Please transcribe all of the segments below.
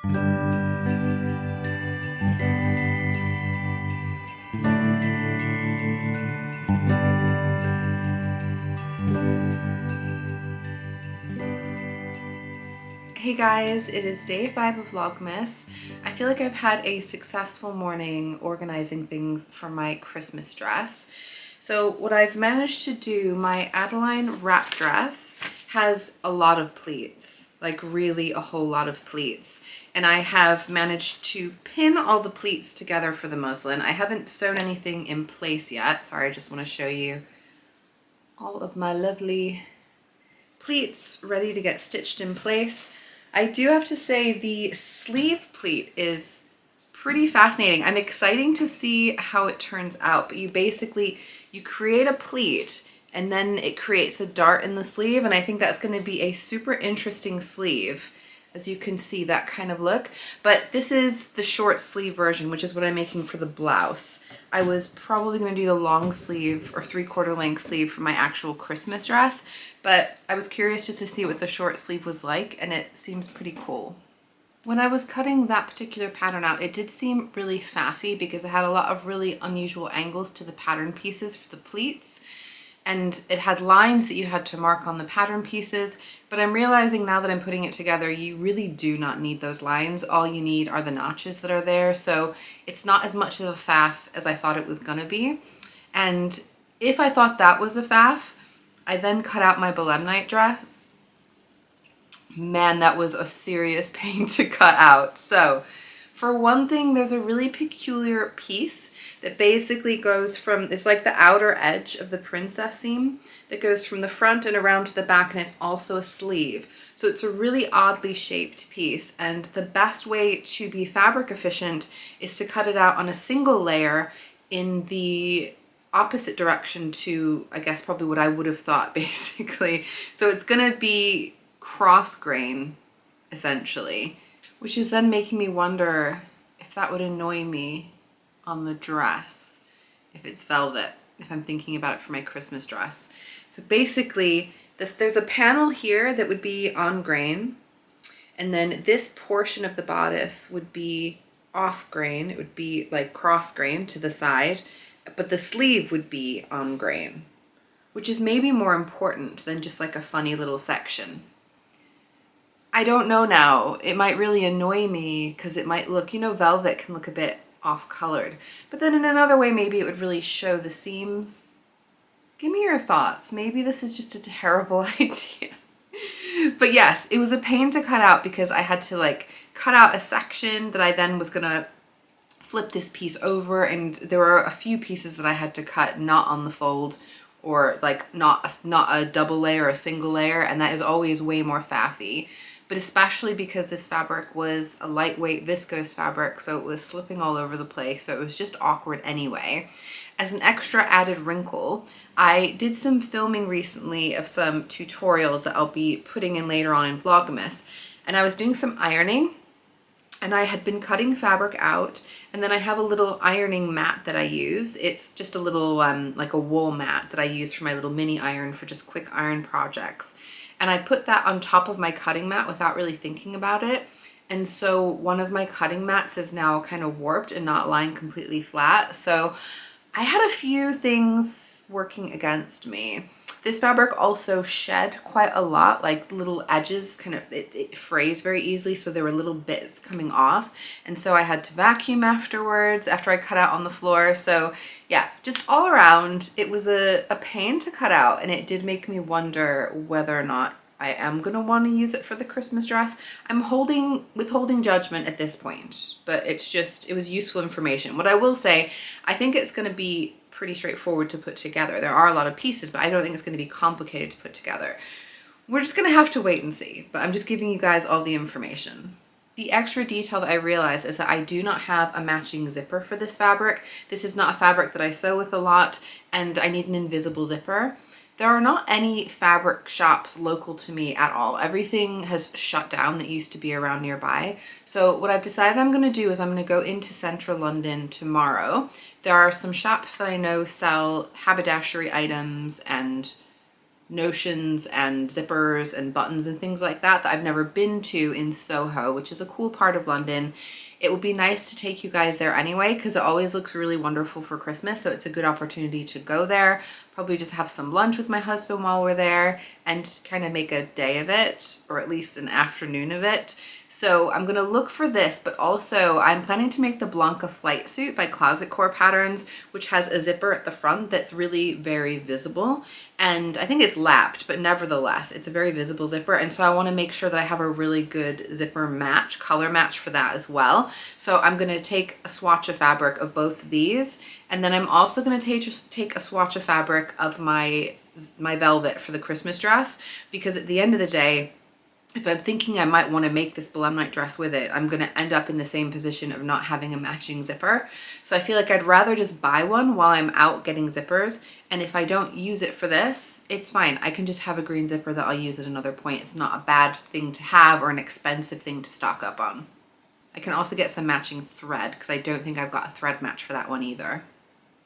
Hey guys, it is day 5 of Vlogmas. I feel like I've had a successful morning organizing things for my Christmas dress. So what I've managed to do, my Adeline wrap dress has a lot of pleats, like really a whole lot of pleats. And I have managed to pin all the pleats together for the muslin. I haven't sewn anything in place yet. Sorry, I just want to show you all of my lovely pleats ready to get stitched in place. I do have to say the sleeve pleat is pretty fascinating. I'm excited to see how it turns out, but you create a pleat and then it creates a dart in the sleeve, and I think that's going to be a super interesting sleeve. As you can see, that kind of look. But this is the short sleeve version, which is what I'm making for the blouse. I was probably going to do the long sleeve or 3/4 length sleeve for my actual Christmas dress, but I was curious just to see what the short sleeve was like, and it seems pretty cool. When I was cutting that particular pattern out, it did seem really faffy because it had a lot of really unusual angles to the pattern pieces for the pleats. And it had lines that you had to mark on the pattern pieces, but I'm realizing now that I'm putting it together, you really do not need those lines. All you need are the notches that are there, so it's not as much of a faff as I thought it was gonna be. And if I thought that was a faff, I then cut out my Belemnite dress. Man, that was a serious pain to cut out. So, for one thing, there's a really peculiar piece that basically goes from, it's like the outer edge of the princess seam that goes from the front and around to the back, and it's also a sleeve. So it's a really oddly shaped piece, and the best way to be fabric efficient is to cut it out on a single layer in the opposite direction to, I guess, probably what I would have thought basically. So it's gonna be cross grain essentially, which is then making me wonder if that would annoy me on the dress, if it's velvet, if I'm thinking about it for my Christmas dress. So basically, there's a panel here that would be on grain, and then this portion of the bodice would be off grain. It would be like cross grain to the side, but the sleeve would be on grain, which is maybe more important than just like a funny little section. I don't know now. It might really annoy me because it might look, you know, velvet can look a bit off-colored, but then in another way maybe it would really show the seams. Give me your thoughts. Maybe this is just a terrible idea. But yes, it was a pain to cut out because I had to like cut out a section that I then was gonna flip this piece over, and there were a few pieces that I had to cut not on the fold, or like not a double layer, a single layer, and that is always way more faffy. But especially because this fabric was a lightweight viscose fabric, so it was slipping all over the place, so it was just awkward anyway. As an extra added wrinkle, I did some filming recently of some tutorials that I'll be putting in later on in Vlogmas, and I was doing some ironing, and I had been cutting fabric out, and then I have a little ironing mat that I use. It's just a little like a wool mat that I use for my little mini iron for just quick iron projects. And I put that on top of my cutting mat without really thinking about it. And so one of my cutting mats is now kind of warped and not lying completely flat. So I had a few things working against me. This fabric also shed quite a lot, like little edges kind of, it frays very easily, so there were little bits coming off. And so I had to vacuum afterwards after I cut out on the floor. So yeah, just all around, it was a pain to cut out, and it did make me wonder whether or not I am gonna want to use it for the Christmas dress. I'm withholding judgment at this point, but it was useful information. What I will say, I think it's gonna be pretty straightforward to put together. There are a lot of pieces, but I don't think it's going to be complicated to put together. We're just going to have to wait and see, but I'm just giving you guys all the information. The extra detail that I realized is that I do not have a matching zipper for this fabric. This is not a fabric that I sew with a lot, and I need an invisible zipper. There are not any fabric shops local to me at all. Everything has shut down that used to be around nearby. So what I've decided I'm gonna do is I'm gonna go into central London tomorrow. There are some shops that I know sell haberdashery items and notions and zippers and buttons and things like that I've never been to in Soho, which is a cool part of London. It would be nice to take you guys there anyway, because it always looks really wonderful for Christmas. So it's a good opportunity to go there, probably just have some lunch with my husband while we're there and kind of make a day of it, or at least an afternoon of it. So I'm gonna look for this, but also I'm planning to make the Blanca flight suit by Closet Core Patterns, which has a zipper at the front that's really very visible. And I think it's lapped, but nevertheless, it's a very visible zipper. And so I wanna make sure that I have a really good zipper match, color match for that as well. So I'm gonna take a swatch of fabric of both of these. And then I'm also gonna take a swatch of fabric of my velvet for the Christmas dress, because at the end of the day, if I'm thinking I might want to make this Belemnite dress with it, I'm going to end up in the same position of not having a matching zipper. So I feel like I'd rather just buy one while I'm out getting zippers. And if I don't use it for this, it's fine. I can just have a green zipper that I'll use at another point. It's not a bad thing to have or an expensive thing to stock up on. I can also get some matching thread, because I don't think I've got a thread match for that one either.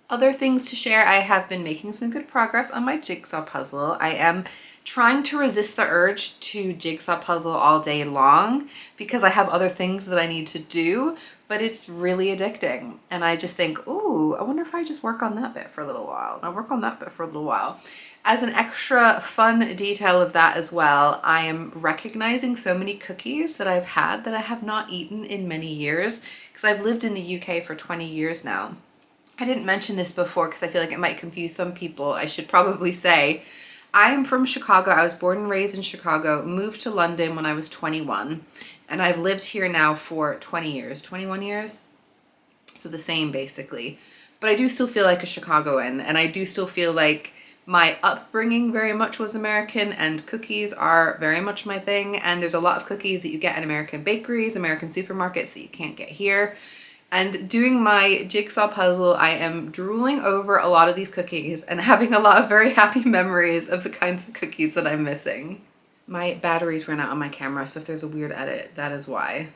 Other things to share, I have been making some good progress on my jigsaw puzzle. I am trying to resist the urge to jigsaw puzzle all day long because I have other things that I need to do, but it's really addicting. And I just think, ooh, I wonder if I just work on that bit for a little while. I'll work on that bit for a little while. As an extra fun detail of that as well, I am recognizing so many cookies that I've had that I have not eaten in many years, because I've lived in the UK for 20 years now. I didn't mention this before because I feel like it might confuse some people. I should probably say I am from Chicago. I was born and raised in Chicago, moved to London when I was 21, and I've lived here now for 20 years, 21 years. So the same basically. But I do still feel like a Chicagoan, and I do still feel like my upbringing very much was American, and cookies are very much my thing. And there's a lot of cookies that you get in American bakeries, American supermarkets that you can't get here. And doing my jigsaw puzzle, I am drooling over a lot of these cookies and having a lot of very happy memories of the kinds of cookies that I'm missing. My batteries ran out on my camera, so if there's a weird edit, that is why.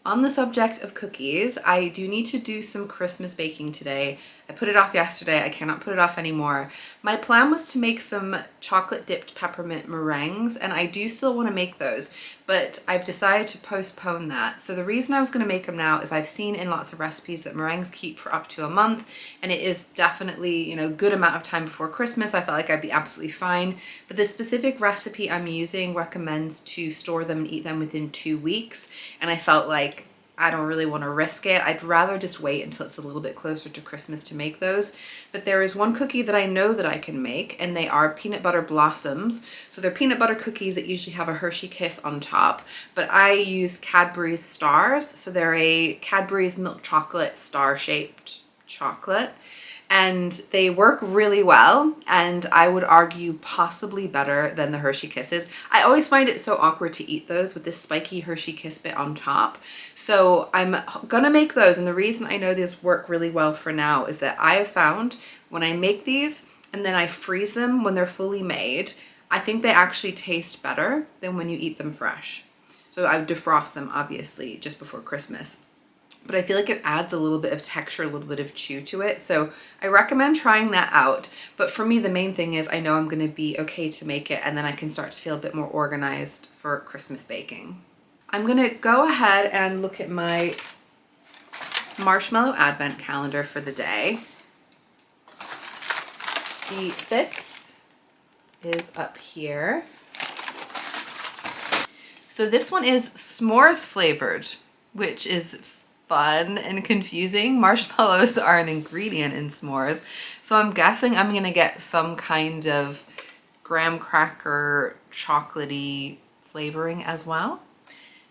On the subject of cookies, I do need to do some Christmas baking today. I put it off yesterday. I cannot put it off anymore. My plan was to make some chocolate dipped peppermint meringues, and I do still want to make those, but I've decided to postpone that. So the reason I was going to make them now is I've seen in lots of recipes that meringues keep for up to a month, and it is definitely, you know, good amount of time before Christmas. I felt like I'd be absolutely fine. But the specific recipe I'm using recommends to store them and eat them within 2 weeks, and I felt like I don't really want to risk it. I'd rather just wait until it's a little bit closer to Christmas to make those. But there is one cookie that I know that I can make, and they are peanut butter blossoms. So they're peanut butter cookies that usually have a Hershey Kiss on top, but I use Cadbury's Stars. So they're a Cadbury's milk chocolate star shaped chocolate, and they work really well, and I would argue possibly better than the Hershey Kisses. I always find it so awkward to eat those with this spiky Hershey Kiss bit on top. So I'm gonna make those, and the reason I know these work really well for now is that I have found when I make these and then I freeze them when they're fully made, I think they actually taste better than when you eat them fresh. So I would defrost them obviously just before Christmas, but I feel like it adds a little bit of texture, a little bit of chew to it. So I recommend trying that out. But for me, the main thing is I know I'm gonna be okay to make it, and then I can start to feel a bit more organized for Christmas baking. I'm gonna go ahead and look at my marshmallow advent calendar for the day. The 5th is up here. So this one is s'mores flavored, which is fun and confusing. Marshmallows are an ingredient in s'mores, so I'm guessing I'm gonna get some kind of graham cracker chocolatey flavoring as well.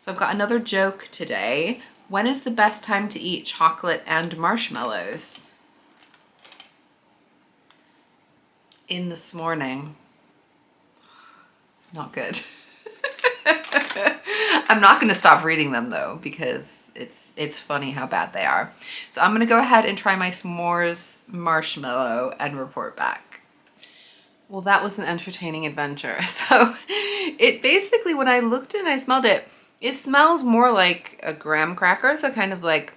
So I've got another joke today. When is the best time to eat chocolate and marshmallows? In this morning. Not good. I'm not going to stop reading them though, because it's funny how bad they are. So I'm going to go ahead and try my s'mores marshmallow and report back. Well, that was an entertaining adventure. So it basically, when I looked and I smelled it, it smells more like a graham cracker, so kind of like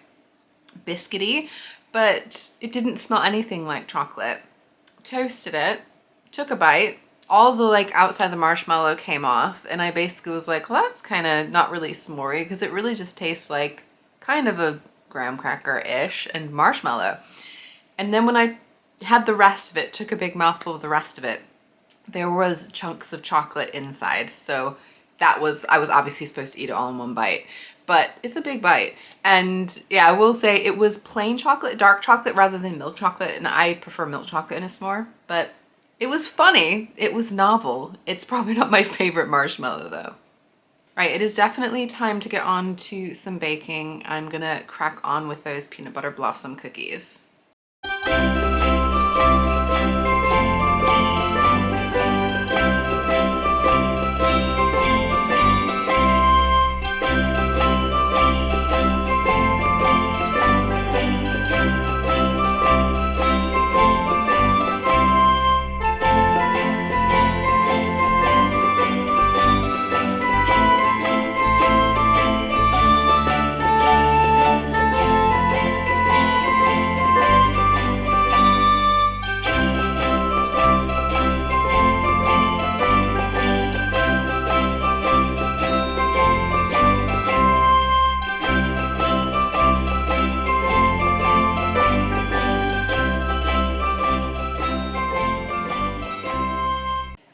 biscuity, but it didn't smell anything like chocolate. Toasted it, took a bite, all the like outside the marshmallow came off, and I basically was like, well, that's kind of not really s'more because it really just tastes like kind of a graham cracker-ish and marshmallow. And then when I had the rest of it, took a big mouthful of the rest of it, there was chunks of chocolate inside. So that was, I was obviously supposed to eat it all in one bite, but it's a big bite. And yeah, I will say it was plain chocolate, dark chocolate rather than milk chocolate. And I prefer milk chocolate in a s'more, but it was funny. It was novel. It's probably not my favorite marshmallow though. Right, it is definitely time to get on to some baking. I'm gonna crack on with those peanut butter blossom cookies.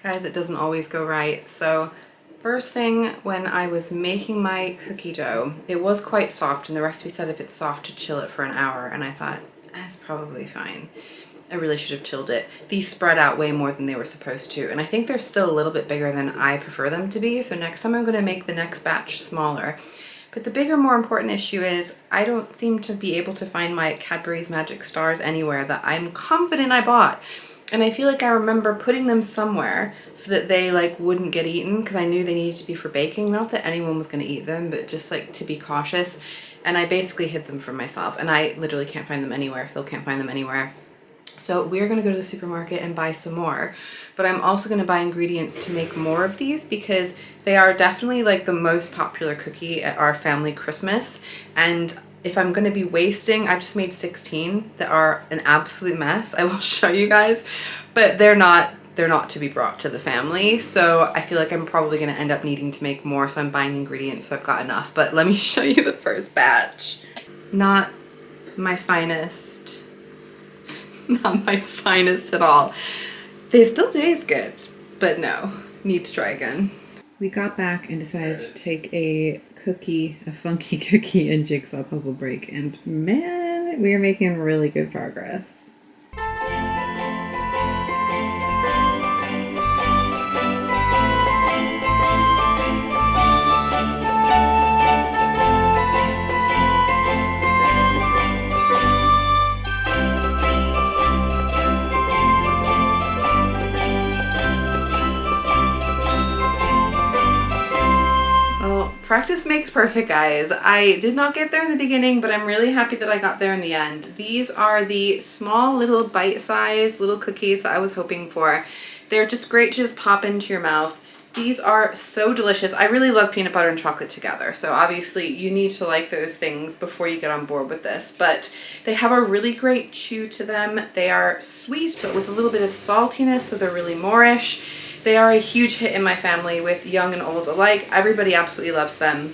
Guys, it doesn't always go right. So first thing, when I was making my cookie dough, it was quite soft and the recipe said if it's soft to chill it for an hour, and I thought that's probably fine. I really should have chilled it. These spread out way more than they were supposed to, and I think they're still a little bit bigger than I prefer them to be, so next time I'm going to make the next batch smaller. But the bigger, more important issue is I don't seem to be able to find my Cadbury's Magic Stars anywhere that I'm confident I bought. And I feel like I remember putting them somewhere so that they like wouldn't get eaten, because I knew they needed to be for baking. Not that anyone was going to eat them, but just like to be cautious. And I basically hid them from myself, and I literally can't find them anywhere. Phil can't find them anywhere. So we're going to go to the supermarket and buy some more. But I'm also going to buy ingredients to make more of these, because they are definitely like the most popular cookie at our family Christmas. And if I'm going to be wasting, I just made 16 that are an absolute mess. I will show you guys, but they're not to be brought to the family. So I feel like I'm probably going to end up needing to make more. So I'm buying ingredients so I've got enough. But let me show you the first batch. Not my finest. Not my finest at all. They still taste good, but no, need to try again. We got back and decided to take a funky cookie and jigsaw puzzle break, and man, we are making really good progress. Practice makes perfect, guys. I did not get there in the beginning, but I'm really happy that I got there in the end. These are the small little bite-sized little cookies that I was hoping for. They're just great to just pop into your mouth. These are so delicious. I really love peanut butter and chocolate together, so obviously you need to like those things before you get on board with this, but they have a really great chew to them. They are sweet, but with a little bit of saltiness, so they're really Moorish. They are a huge hit in my family with young and old alike. Everybody absolutely loves them.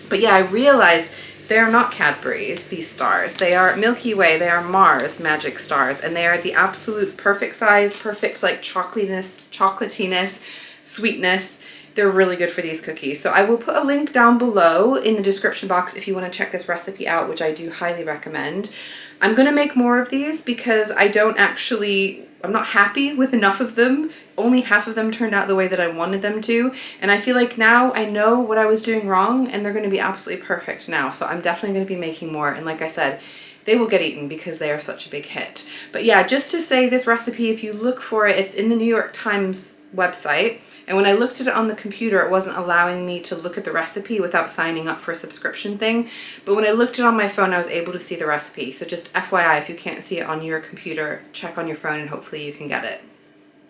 But yeah, I realized they're not Cadbury's, these stars. They are Milky Way, they are Mars Magic Stars, and they are the absolute perfect size, perfect like chocolatiness, sweetness. They're really good for these cookies. So I will put a link down below in the description box if you want to check this recipe out, which I do highly recommend. I'm going to make more of these because I'm not happy with enough of them. Only half of them turned out the way that I wanted them to. And I feel like now I know what I was doing wrong, and they're going to be absolutely perfect now. So I'm definitely going to be making more. And like I said, they will get eaten because they are such a big hit. But yeah, just to say, this recipe, if you look for it, it's in the New York Times website. And when I looked at it on the computer, it wasn't allowing me to look at the recipe without signing up for a subscription thing. But when I looked at it on my phone, I was able to see the recipe. So just FYI, if you can't see it on your computer, check on your phone and hopefully you can get it.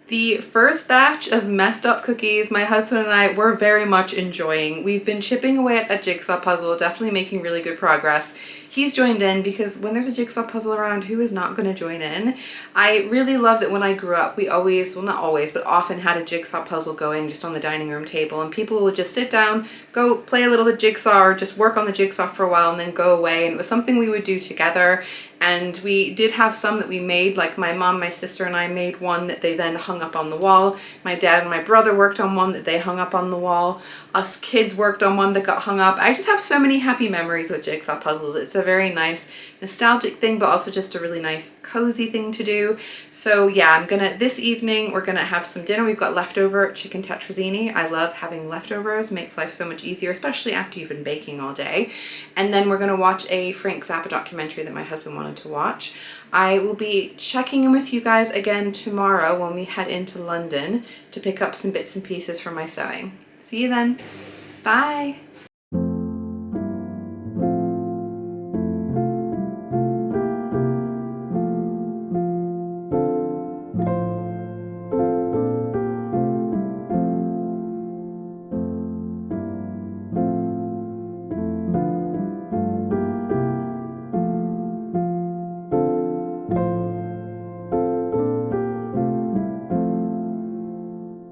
The first batch of messed up cookies my husband and I were very much enjoying. We've been chipping away at that jigsaw puzzle, definitely making really good progress. He's joined in because when there's a jigsaw puzzle around, who is not going to join in? I really love that when I grew up, we always, well not always, but often had a jigsaw puzzle going just on the dining room table, and people would just sit down, go play a little bit jigsaw or just work on the jigsaw for a while and then go away, and it was something we would do together. And we did have some that we made, like my mom, my sister, and I made one that they then hung up on the wall. My dad and my brother worked on one that they hung up on the wall. Us kids worked on one that got hung up. I just have so many happy memories with jigsaw puzzles. It's a very nice nostalgic thing, but also just a really nice cozy thing to do. So yeah, this evening we're gonna have some dinner. We've got leftover chicken tetrazzini. I love having leftovers, makes life so much easier, especially after you've been baking all day. And then we're gonna watch a Frank Zappa documentary that my husband wanted to watch. I will be checking in with you guys again tomorrow when we head into London to pick up some bits and pieces for my sewing. See you then. Bye.